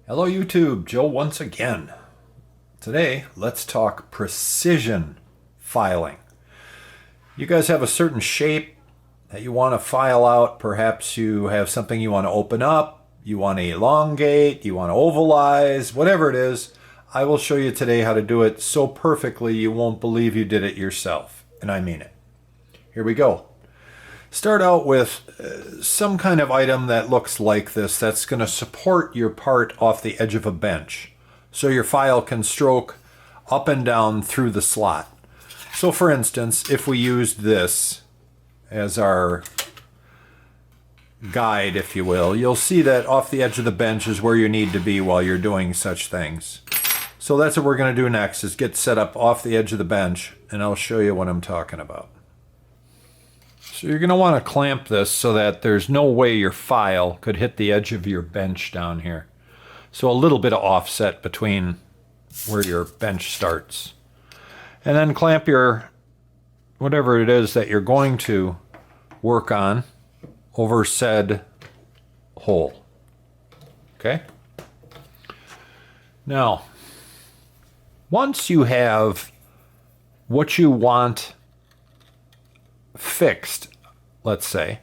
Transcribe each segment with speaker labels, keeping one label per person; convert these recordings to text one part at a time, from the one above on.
Speaker 1: Hello YouTube, Joe once again. Today, let's talk precision filing. You guys have a certain shape that you want to file out. Perhaps you have something you want to open up, you want to elongate, you want to ovalize, whatever it is. I will show you today how to do it so perfectly you won't believe you did it yourself. And I mean it. Here we go. Start out with some kind of item that looks like this that's going to support your part off the edge of a bench so your file can stroke up and down through the slot. So for instance, if we used this as our guide, if you will, you'll see that off the edge of the bench is where you need to be while you're doing such things. So that's what we're going to do next, is get set up off the edge of the bench, and I'll show you what I'm talking about. So you're going to want to clamp this so that there's no way your file could hit the edge of your bench down here. So a little bit of offset between where your bench starts. And then clamp your, whatever it is that you're going to work on over said hole. Okay? Now, once you have what you want fixed, let's say,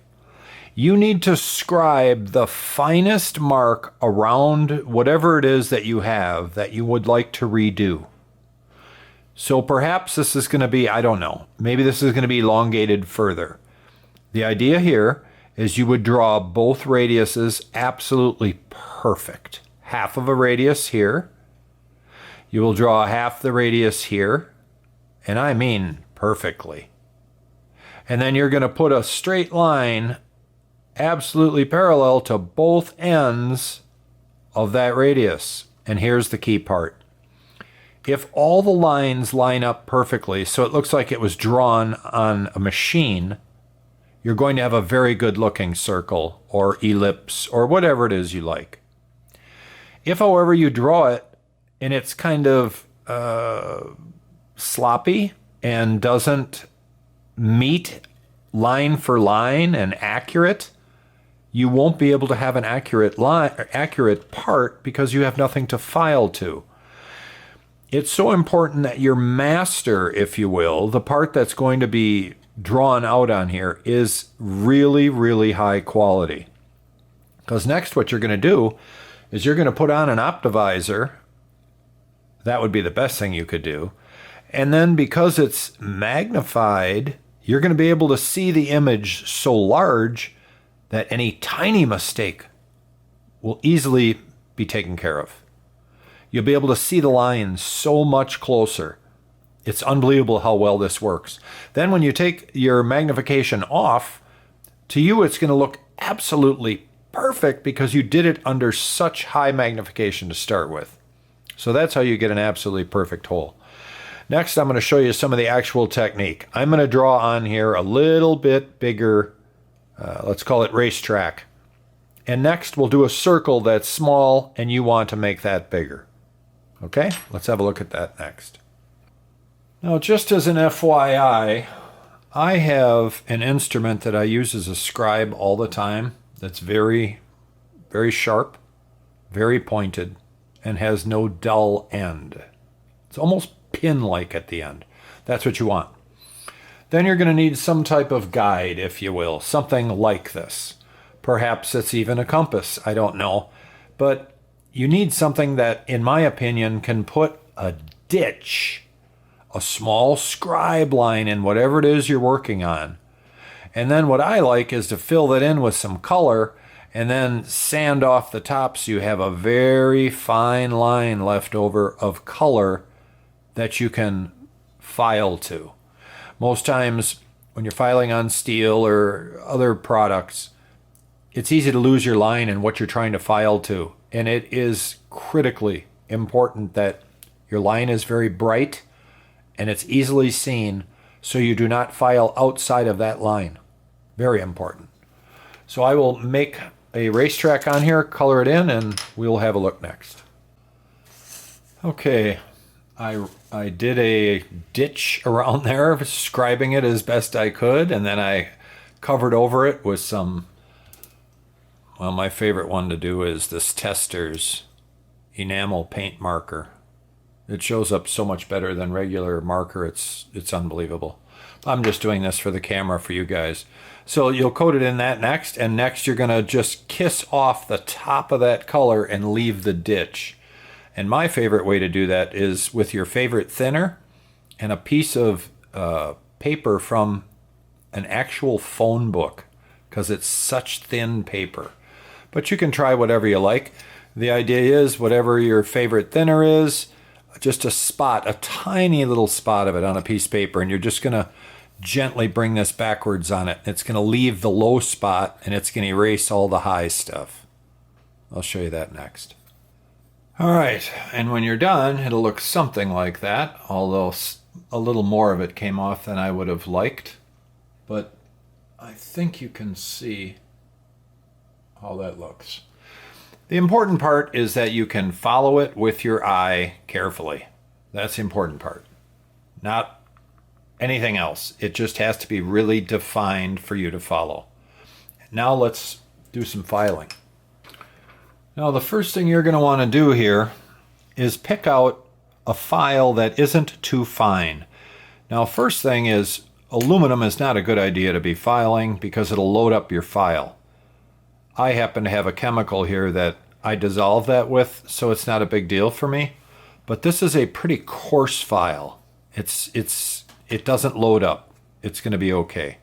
Speaker 1: you need to scribe the finest mark around whatever it is that you have that you would like to redo. So perhaps this is going to be, I don't know, maybe this is going to be elongated further. The idea here is you would draw both radiuses absolutely perfect. Half of a radius here. You will draw half the radius here, and I mean perfectly. And then you're going to put a straight line absolutely parallel to both ends of that radius. And here's the key part. If all the lines line up perfectly, so it looks like it was drawn on a machine, you're going to have a very good looking circle or ellipse or whatever it is you like. If, however, you draw it and it's kind of sloppy and doesn't meet line for line and accurate, you won't be able to have an accurate part because you have nothing to file to. It's so important that your master, if you will, the part that's going to be drawn out on here, is really, really high quality. Because next what you're going to do is you're going to put on an optivisor. That would be the best thing you could do. And then because it's magnified, you're going to be able to see the image so large that any tiny mistake will easily be taken care of. You'll be able to see the lines so much closer. It's unbelievable how well this works. Then when you take your magnification off, to you it's going to look absolutely perfect because you did it under such high magnification to start with. So that's how you get an absolutely perfect hole. Next, I'm going to show you some of the actual technique. I'm going to draw on here a little bit bigger, let's call it racetrack. And next, we'll do a circle that's small, and you want to make that bigger. Okay, let's have a look at that next. Now, just as an FYI, I have an instrument that I use as a scribe all the time that's very, very sharp, very pointed, and has no dull end. It's almost pin-like at the end. That's what you want. Then you're going to need some type of guide, if you will, something like this. Perhaps it's even a compass, I don't know. But you need something that, in my opinion, can put a ditch, a small scribe line in whatever it is you're working on. And then what I like is to fill that in with some color and then sand off the top so you have a very fine line left over of color that you can file to. Most times when you're filing on steel or other products, it's easy to lose your line and what you're trying to file to. And it is critically important that your line is very bright and it's easily seen so you do not file outside of that line. Very important. So I will make a racetrack on here, color it in, and we'll have a look next. Okay. I did a ditch around there, scribing it as best I could, and then I covered over it with some, well, my favorite one to do is this Tester's enamel paint marker. It shows up so much better than regular marker. It's unbelievable. I'm just doing this for the camera for you guys. So you'll coat it in that next, and next you're going to just kiss off the top of that color and leave the ditch. And my favorite way to do that is with your favorite thinner and a piece of paper from an actual phone book, because it's such thin paper. But you can try whatever you like. The idea is whatever your favorite thinner is, just a spot, a tiny little spot of it on a piece of paper, and you're just going to gently bring this backwards on it. It's going to leave the low spot, and it's going to erase all the high stuff. I'll show you that next. All right, and when you're done, it'll look something like that, although a little more of it came off than I would have liked. But I think you can see how that looks. The important part is that you can follow it with your eye carefully. That's the important part. Not anything else. It just has to be really defined for you to follow. Now let's do some filing. Now the first thing you're going to want to do here is pick out a file that isn't too fine. Now first thing is, aluminum is not a good idea to be filing because it'll load up your file. I happen to have a chemical here that I dissolve that with, so it's not a big deal for me. But this is a pretty coarse file. It doesn't load up. It's going to be okay.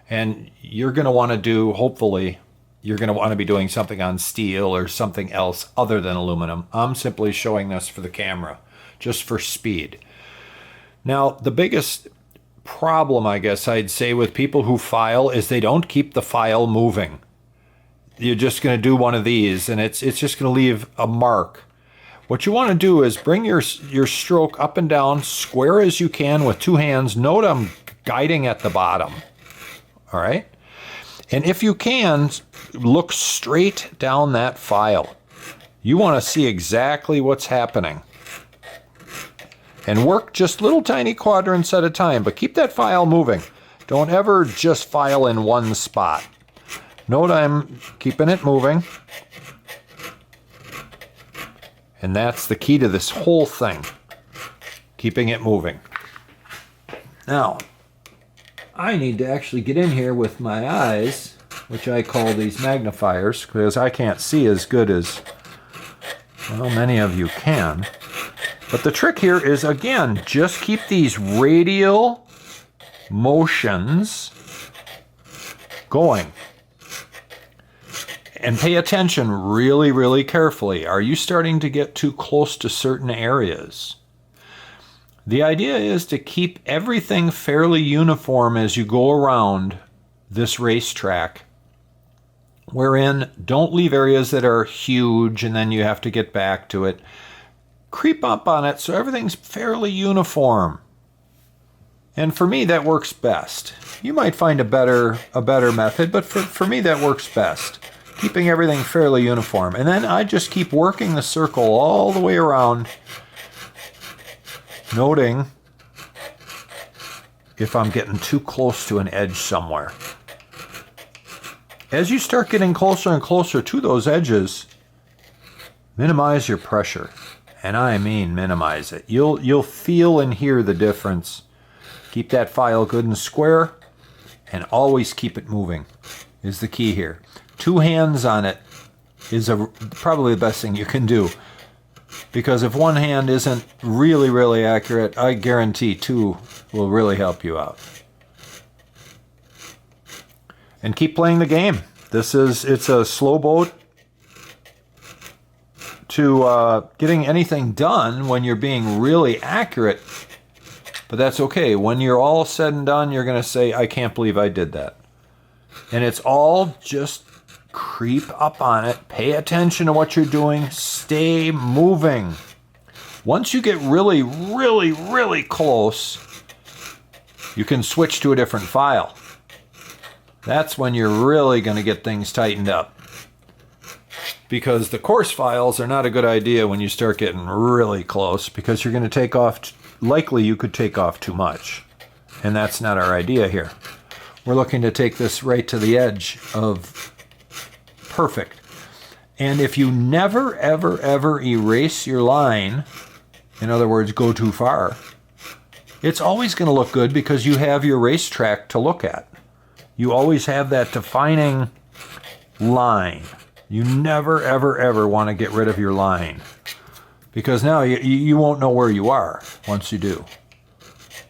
Speaker 1: And you're going to want to do, hopefully, you're going to want to be doing something on steel or something else other than aluminum. I'm simply showing this for the camera, just for speed. Now, the biggest problem, I guess I'd say, with people who file is they don't keep the file moving. You're just going to do one of these, and it's just going to leave a mark. What you want to do is bring your stroke up and down, square as you can with two hands. Note I'm guiding at the bottom. All right? And if you can, look straight down that file. You want to see exactly what's happening. And work just little tiny quadrants at a time, but keep that file moving. Don't ever just file in one spot. Note I'm keeping it moving. And that's the key to this whole thing, keeping it moving. Now, I need to actually get in here with my eyes, which I call these magnifiers, because I can't see as good as, well, many of you can. But the trick here is, again, just keep these radial motions going. And pay attention really, really carefully. Are you starting to get too close to certain areas? The idea is to keep everything fairly uniform as you go around this racetrack, wherein don't leave areas that are huge and then you have to get back to it. Creep up on it so everything's fairly uniform. And for me, that works best. You might find a better method, but for me, that works best. Keeping everything fairly uniform. And then I just keep working the circle all the way around, noting if I'm getting too close to an edge somewhere. As you start getting closer and closer to those edges, minimize your pressure. And I mean minimize it. You'll feel and hear the difference. Keep that file good and square, and always keep it moving is the key here. Two hands on it is probably the best thing you can do. Because if one hand isn't really, really accurate, I guarantee two will really help you out. And keep playing the game. It's a slow boat to getting anything done when you're being really accurate. But that's okay. When you're all said and done, you're going to say, I can't believe I did that. And it's all just creep up on it. Pay attention to what you're doing. Stay moving. Once you get really, really, really close, you can switch to a different file. That's when you're really going to get things tightened up. Because the coarse files are not a good idea when you start getting really close, because you're going to take off, likely you could take off too much. And that's not our idea here. We're looking to take this right to the edge of perfect. And if you never, ever, ever erase your line, in other words, go too far, it's always going to look good because you have your racetrack to look at. You always have that defining line. You never, ever, ever want to get rid of your line because now you won't know where you are once you do.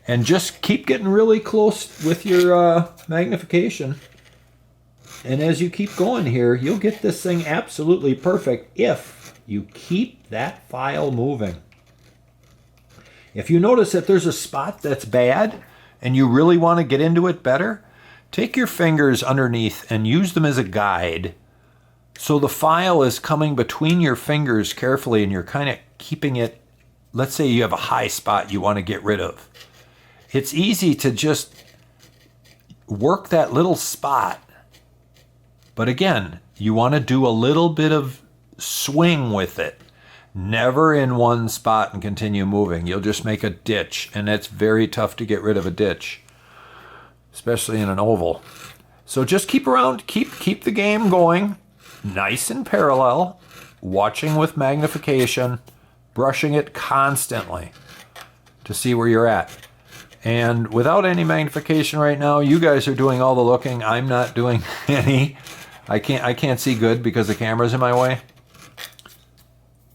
Speaker 1: And just keep getting really close with your magnification. And as you keep going here, you'll get this thing absolutely perfect if you keep that file moving. If you notice that there's a spot that's bad and you really want to get into it better, take your fingers underneath and use them as a guide. So the file is coming between your fingers carefully and you're kind of keeping it. Let's say you have a high spot you want to get rid of. It's easy to just work that little spot. But again, you want to do a little bit of swing with it. Never in one spot and continue moving. You'll just make a ditch, and it's very tough to get rid of a ditch, especially in an oval. So just keep around, keep the game going, nice and parallel, watching with magnification, brushing it constantly to see where you're at. And without any magnification right now, you guys are doing all the looking. I'm not doing any. I can't see good because the camera's in my way.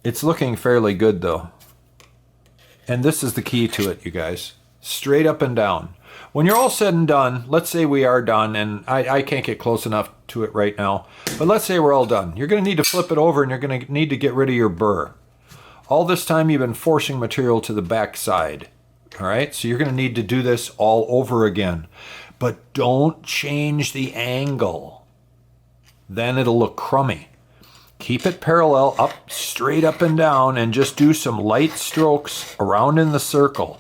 Speaker 1: It's looking fairly good though. And this is the key to it, you guys. Straight up and down. When you're all said and done, let's say we are done, and I can't get close enough to it right now, but let's say we're all done. You're going to need to flip it over and you're going to need to get rid of your burr. All this time you've been forcing material to the back side. All right, so you're going to need to do this all over again. But don't change the angle. Then it'll look crummy. Keep it parallel, up, straight up and down, and just do some light strokes around in the circle.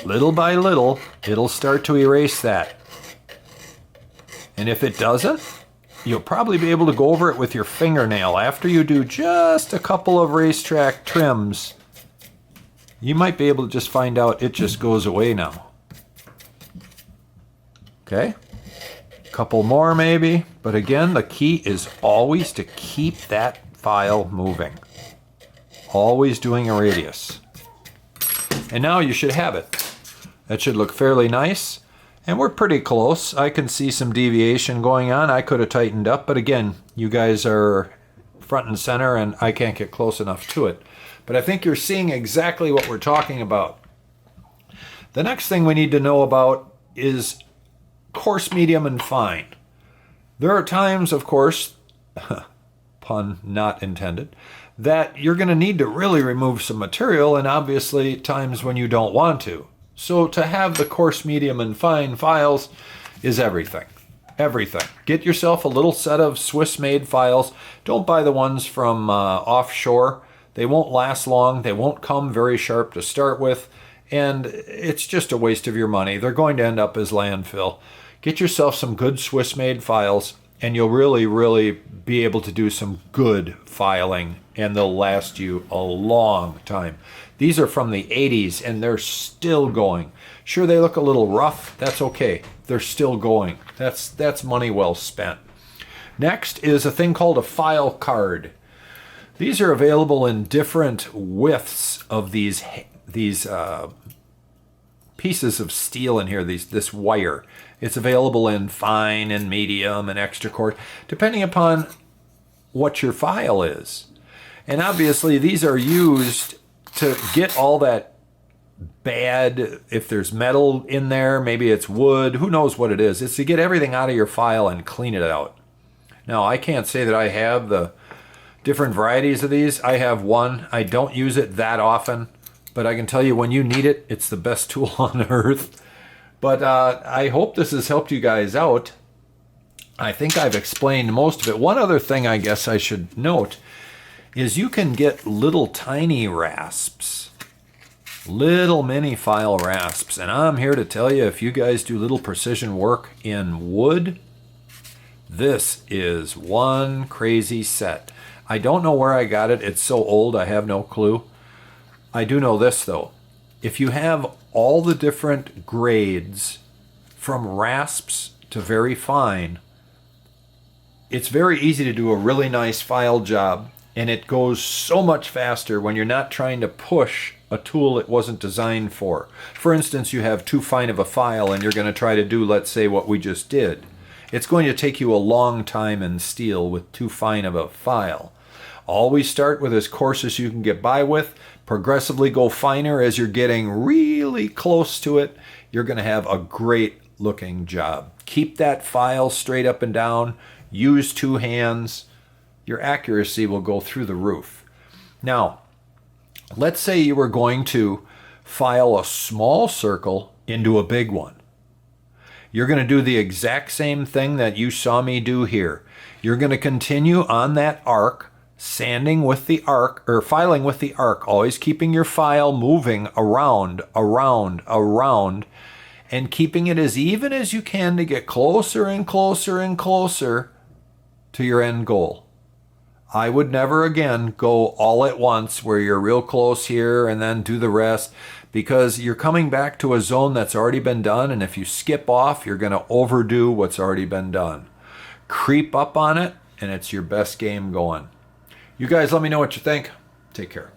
Speaker 1: Little by little, it'll start to erase that. And if it doesn't, you'll probably be able to go over it with your fingernail. After you do just a couple of racetrack trims, you might be able to just find out it just goes away now. Okay? Couple more maybe, but again, the key is always to keep that file moving. Always doing a radius. And now you should have it. That should look fairly nice. And we're pretty close. I can see some deviation going on. I could have tightened up, but again, you guys are front and center and I can't get close enough to it. But I think you're seeing exactly what we're talking about. The next thing we need to know about is coarse, medium, and fine. There are times, of course, pun not intended, that you're going to need to really remove some material, and obviously times when you don't want to. So to have the coarse, medium, and fine files is everything. Everything. Get yourself a little set of Swiss-made files. Don't buy the ones from offshore. They won't last long. They won't come very sharp to start with. And it's just a waste of your money. They're going to end up as landfill. Get yourself some good Swiss-made files, and you'll really, really be able to do some good filing, and they'll last you a long time. These are from the 80s, and they're still going. Sure, they look a little rough. That's okay. They're still going. That's money well spent. Next is a thing called a file card. These are available in different widths of these pieces of steel in here, this wire. It's available in fine and medium and extra coarse, depending upon what your file is. And obviously these are used to get all that bad, if there's metal in there, maybe it's wood, who knows what it is. It's to get everything out of your file and clean it out. Now, I can't say that I have the different varieties of these. I have one. I don't use it that often, but I can tell you when you need it, it's the best tool on earth. But I hope this has helped you guys out. I think I've explained most of it. One other thing I guess I should note is you can get little tiny rasps. Little mini file rasps. And I'm here to tell you, if you guys do little precision work in wood, this is one crazy set. I don't know where I got it. It's so old, I have no clue. I do know this though. If you have all the different grades from rasps to very fine, it's very easy to do a really nice file job, and it goes so much faster when you're not trying to push a tool it wasn't designed for. For instance, you have too fine of a file and you're going to try to do, let's say, what we just did. It's going to take you a long time in steel with too fine of a file. Always start with as coarse as you can get by with. Progressively go finer as you're getting really close to it. You're going to have a great looking job. Keep that file straight up and down. Use two hands. Your accuracy will go through the roof. Now, let's say you were going to file a small circle into a big one. You're going to do the exact same thing that you saw me do here. You're going to continue on that arc, sanding with the arc, or filing with the arc, always keeping your file moving around, and keeping it as even as you can to get closer and closer and closer to your end goal. I would never again go all at once where you're real close here and then do the rest, because you're coming back to a zone that's already been done, and if you skip off, you're going to overdo what's already been done. Creep up on it, and it's your best game going. You guys let me know what you think. Take care.